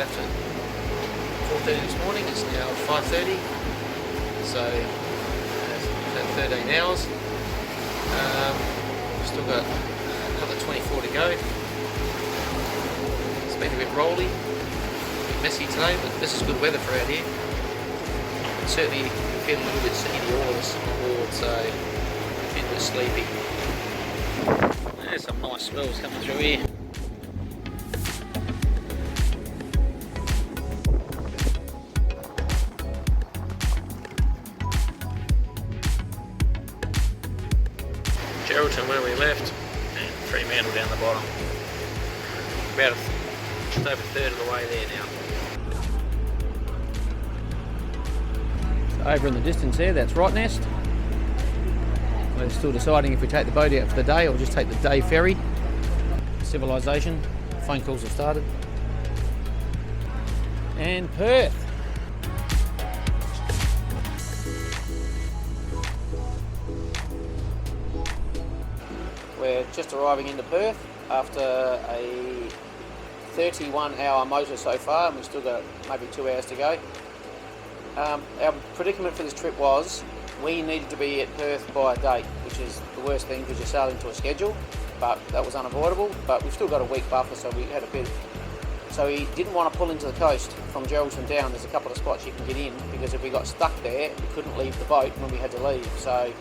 left at 4:30 this morning. It's now 5:30, so 13 hours. We've still got another 24 to go. It's been a bit rolly, a bit messy today, but this is good weather for out here. Certainly feel a little bit sick in the oars on board, so a bit sleepy. There's some nice swells coming through here. Geraldton where we left, and Fremantle down the bottom. About just over a third of the way there now. Over in the distance there, that's Rottnest. We're still deciding if we take the boat out for the day or just take the day ferry. Civilization, phone calls have started. And Perth. We're just arriving into Perth after a 31-hour motor so far, and we've still got maybe 2 hours to go. Our predicament for this trip was we needed to be at Perth by a date, which is the worst thing because you're sailing to a schedule, but that was unavoidable. But we've still got a week buffer, so we had a bit. So we didn't want to pull into the coast from Geraldton down. There's a couple of spots you can get in, because if we got stuck there, we couldn't leave the boat when we had to leave. So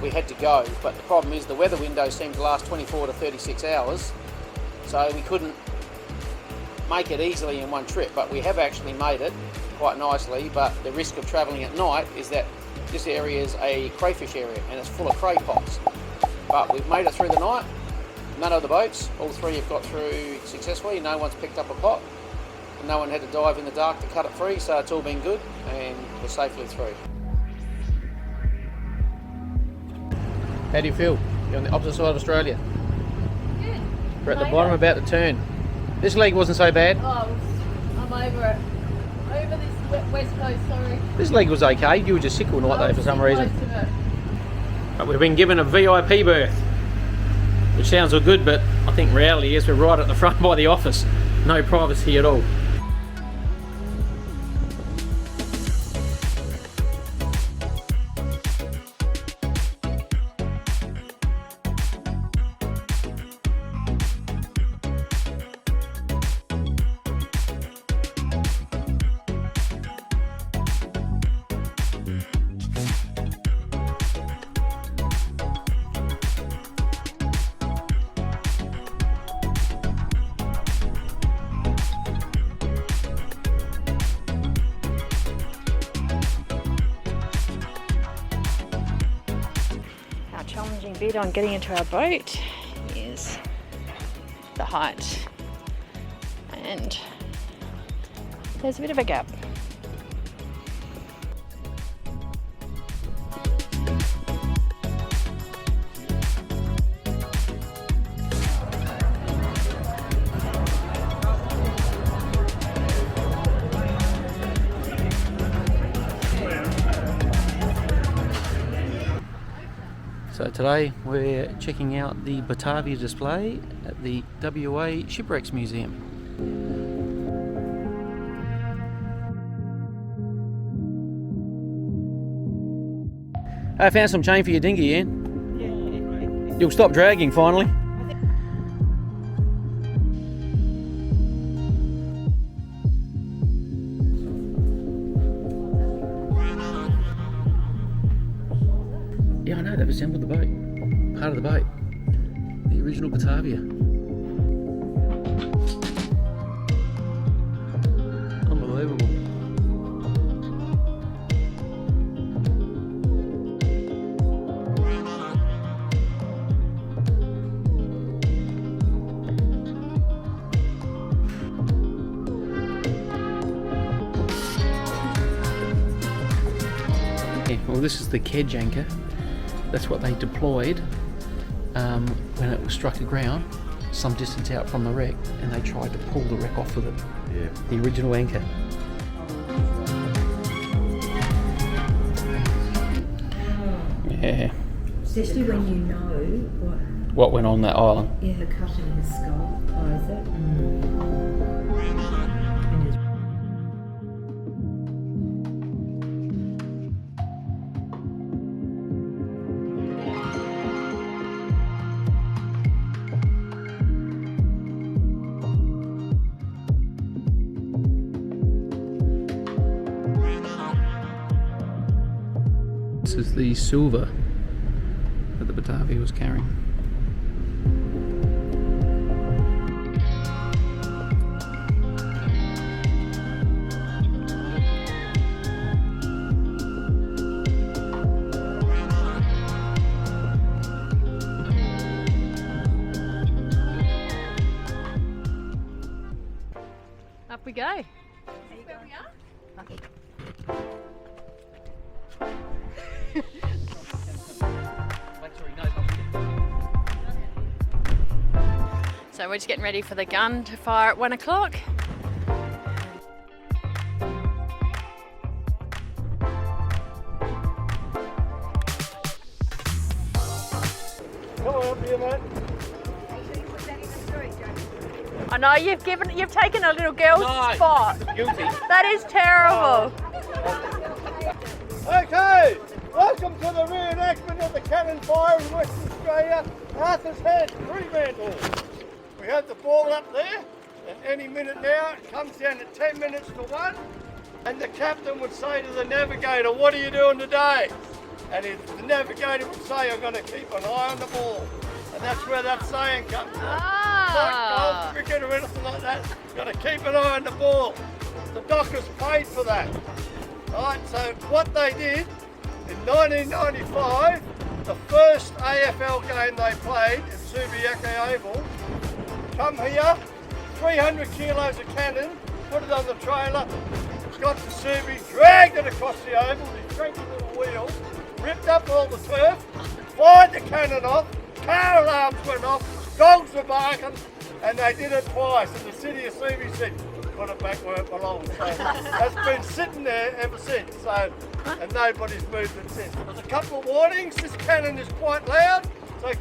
we had to go, but the problem is the weather window seemed to last 24 to 36 hours, so we couldn't make it easily in one trip. But we have actually made it quite nicely, but the risk of travelling at night is that this area is a crayfish area and it's full of cray pots. But we've made it through the night. None of the boats, all three have got through successfully. No one's picked up a pot, and no one had to dive in the dark to cut it free, so it's all been good and we're safely through. How do you feel? You're on the opposite side of Australia. Good. We're at the bottom, about to turn. This leg wasn't so bad. Oh, I'm over it. Over this west coast, sorry. This leg was okay. You were just sick all night though for some reason. But we've been given a VIP berth, which sounds all good, but I think reality is we're right at the front by the office. No privacy at all. Challenging bit on getting into our boat is the height, and there's a bit of a gap. So today we're checking out the Batavia display at the WA Shipwrecks Museum. I found some chain for your dinghy, Ian. Yeah. You'll stop dragging finally. Yeah, I know, they've assembled the boat. Part of the boat. The original Batavia. Unbelievable. Yeah, well, this is the kedge anchor. That's what they deployed when it was struck aground some distance out from the wreck, and they tried to pull the wreck off with it. Yeah. The original anchor. Yeah. Especially when you know what went on that island. Yeah, the cut in the skull. Oh, is it? This is the silver that the Batavia was carrying. Up we go. So we're just getting ready for the gun to fire at 1 o'clock. Come on up here, mate. I know you've taken a little girl's spot. Guilty. That is terrible. Okay, welcome to the reenactment of the cannon fire in Western Australia, Arthur's Head, Fremantle. We have the ball up there, and any minute now it comes down to 10 minutes to 1, and the captain would say to the navigator, "What are you doing today?" And the navigator would say, "I'm going to keep an eye on the ball." And that's where that saying comes from. Not golf, cricket or anything like that. Got to keep an eye on the ball. The dockers paid for that. Right, so what they did in 1995, the first AFL game they played at Subiaco Oval, come here, 300 kilos of cannon, put it on the trailer, got to Subi, dragged it across the oval, these cranky little wheels, ripped up all the turf, fired the cannon off, car alarms went off, dogs were barking, and they did it twice. And the city of Subi said, "Put it back where it belongs." So that's been sitting there ever since. So, and nobody's moved it since. There's a couple of warnings. This cannon is quite loud, so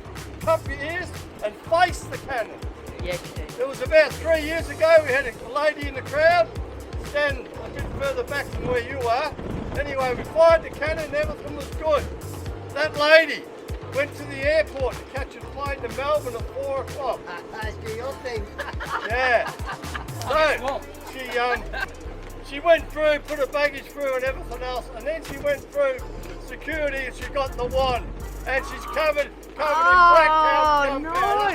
cup your ears and face the cannon. Yeah, It was about 3 years ago. We had a lady in the crowd stand a bit further back from where you are. Anyway, we fired the cannon and everything was good. That lady went to the airport to catch a plane to Melbourne at 4 o'clock. Your thing. Yeah. So she went through, put her baggage through and everything else, and then she went through security and she got the one. And she's covered in black powder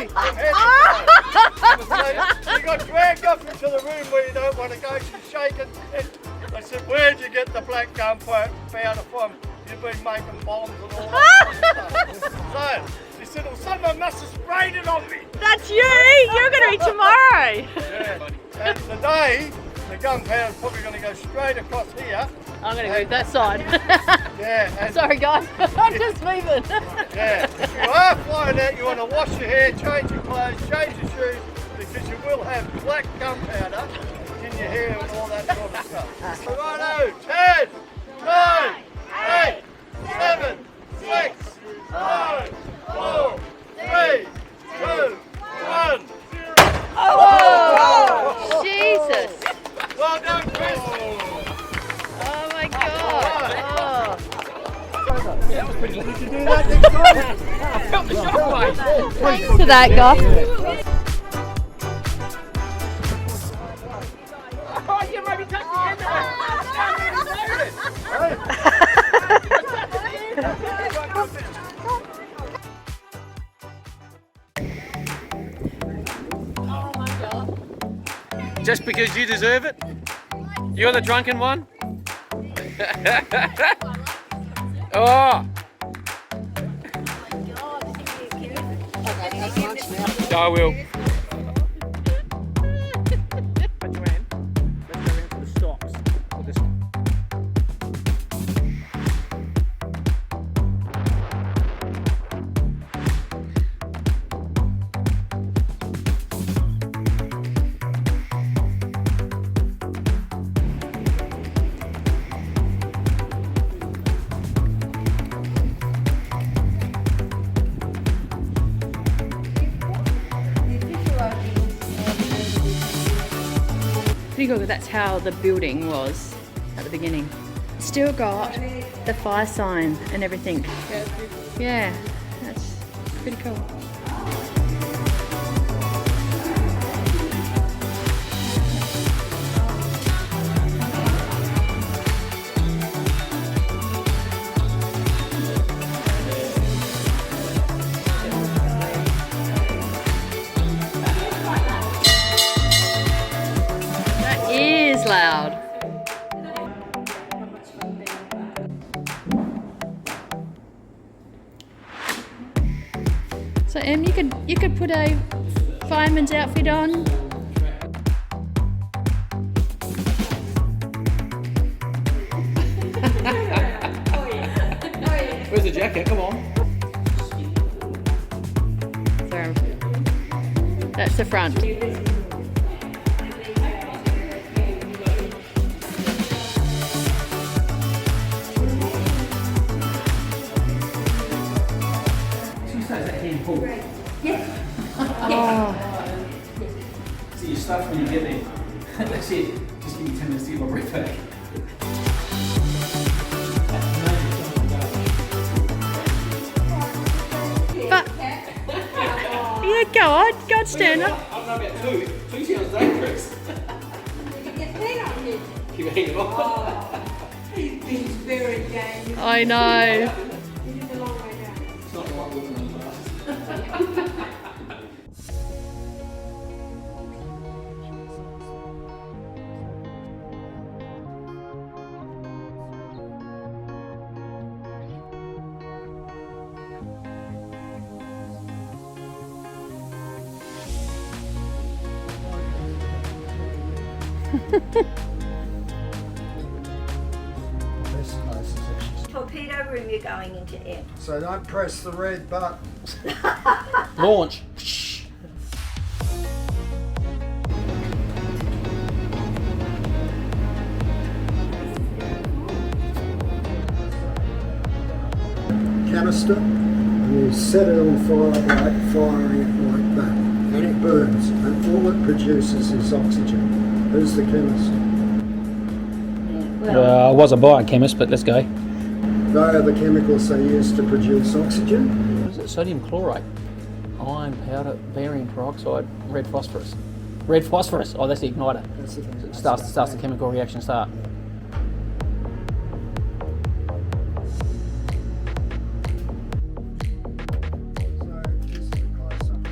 from head to toe. So she got dragged up into the room where you don't want to go. She's shaking. And I said, "Where'd you get the black gunpowder from? You've been making bombs and all that stuff." So she said, "Well, someone must have sprayed it on me." That's you. You're going to be tomorrow. Yeah. And today, the gunpowder's probably going to go straight across here. I'm going to go that side. Yeah. And Sorry, guys. I'm just moving. yeah. If you are flying out, you want to wash your hair, change your clothes, change your shoes, because you will have black gunpowder in your hair and all that sort of stuff. Righto, 10, 9, 8, 7, 6, 5, 4, 3, 2, 1. Oh, Jesus. Well done, Chris. Oh my God. That was pretty good. Did you do that next time? I felt the shockwave. Thanks for that, guy. Oh, you maybe touched the end of it. I didn't notice. Just because you deserve it? You're the drunken one? Oh! I will. Pretty cool, that's how the building was at the beginning. Still got the fire sign and everything. Yeah, that's pretty cool. It's loud. So Em, you could put a fireman's outfit on. Where's the jacket? Come on. So that's the front. Oh. See your stuff when you get there. That's it. Just give me 10 minutes to get my breath back. But yeah, go on, stand up. I don't know about two. Two sounds dangerous. Keep hanging on. He's very game. I know. He did a long way down. It's not like looking on the glass. Torpedo room, you're going into M. So don't press the red button. Launch. Canister, and you set it on fire by firing it like that, and it burns, and all it produces is oxygen. Who's the chemist? I was a biochemist, but let's go. They are the chemicals they use to produce oxygen. What is it? Sodium chlorate, iron powder, barium peroxide, red phosphorus. Red phosphorus. Oh, that's the igniter. That's the thing. Starts the chemical reaction. Start.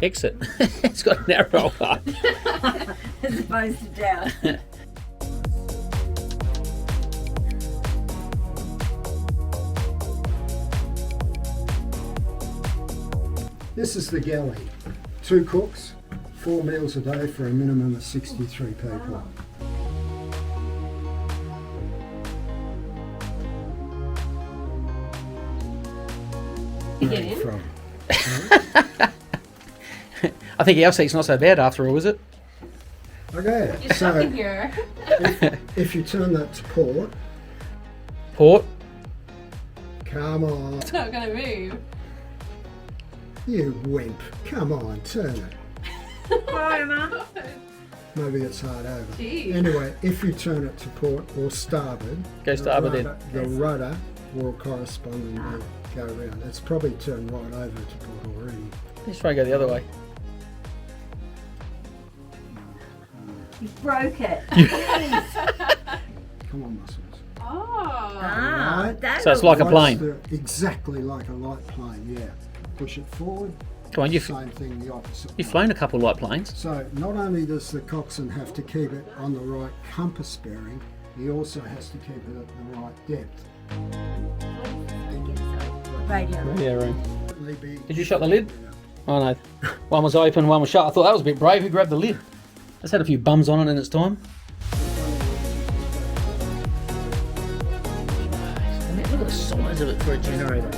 Exit. It's got a narrow up. As opposed to down. This is the galley. 2 cooks, 4 meals a day for a minimum of 63 people. From. I think our seat's not so bad after all, is it? Okay, so if you turn that to port, Port. come on, It's not going to move. you wimp, come on, turn it. Roma. Maybe it's hard over. Gee. Anyway, if you turn it to port or starboard, Go starboard then. the rudder will correspondingly go around. It's probably turned right over to port already. Let's try and go the other way. You broke it. Come on, muscles. Ah, Right. that So it's like a looks- plane. Exactly like a light plane, yeah. Push it forward. Come on, Same thing, the opposite. you've way. flown a couple light planes. So not only does the coxswain have to keep it on the right compass bearing, he also has to keep it at the right depth. Radio. Yeah, room. Maybe- Did you shut the lid? Oh no. One was open, one was shut. I thought that was a bit brave. Who grabbed the lid? It's had a few bums on it in its time. Look at the size of it for a generator.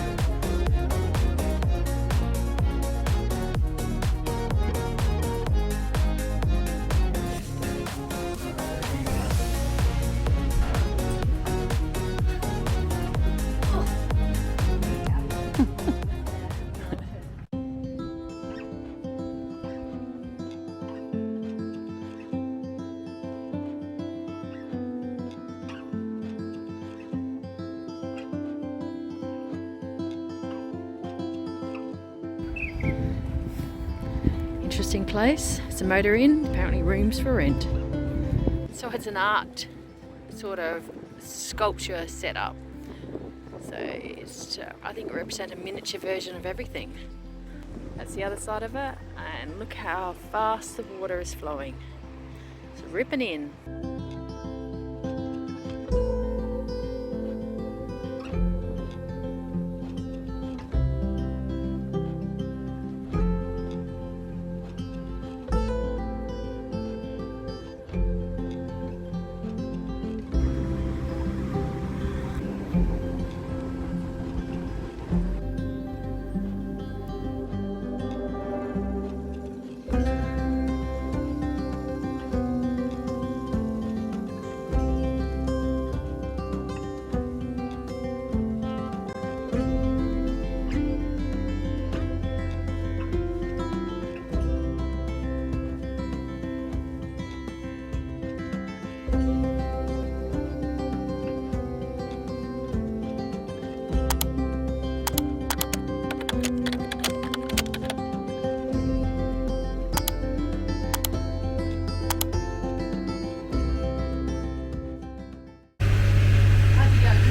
Interesting place. It's a motor inn, apparently rooms for rent. So it's an art sort of sculpture setup. So it's, I think, it represents a miniature version of everything. That's the other side of it, and look how fast the water is flowing. It's ripping in.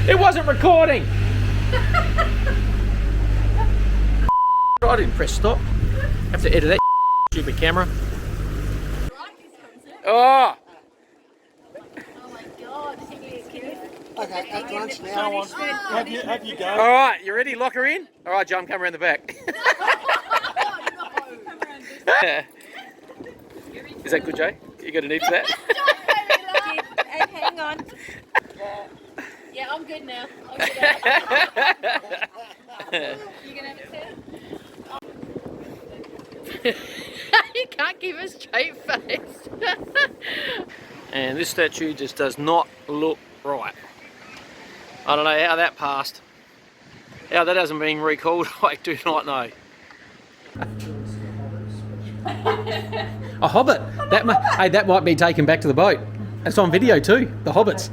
It wasn't recording. I didn't press stop. Have to edit that stupid camera. Oh! Okay, at lunch now. Have you go. All right, you ready? Lock her in. All right, John, come around the back. Is that good, Jay? You got a need for that? Hang on. Yeah, I'm good now. I'm good now. You gonna have it, You can't keep a straight face. And this statue just does not look right. I don't know how that passed. How that hasn't been recalled, I do not know. A hobbit. That might be taken back to the boat. It's on video too. The hobbits.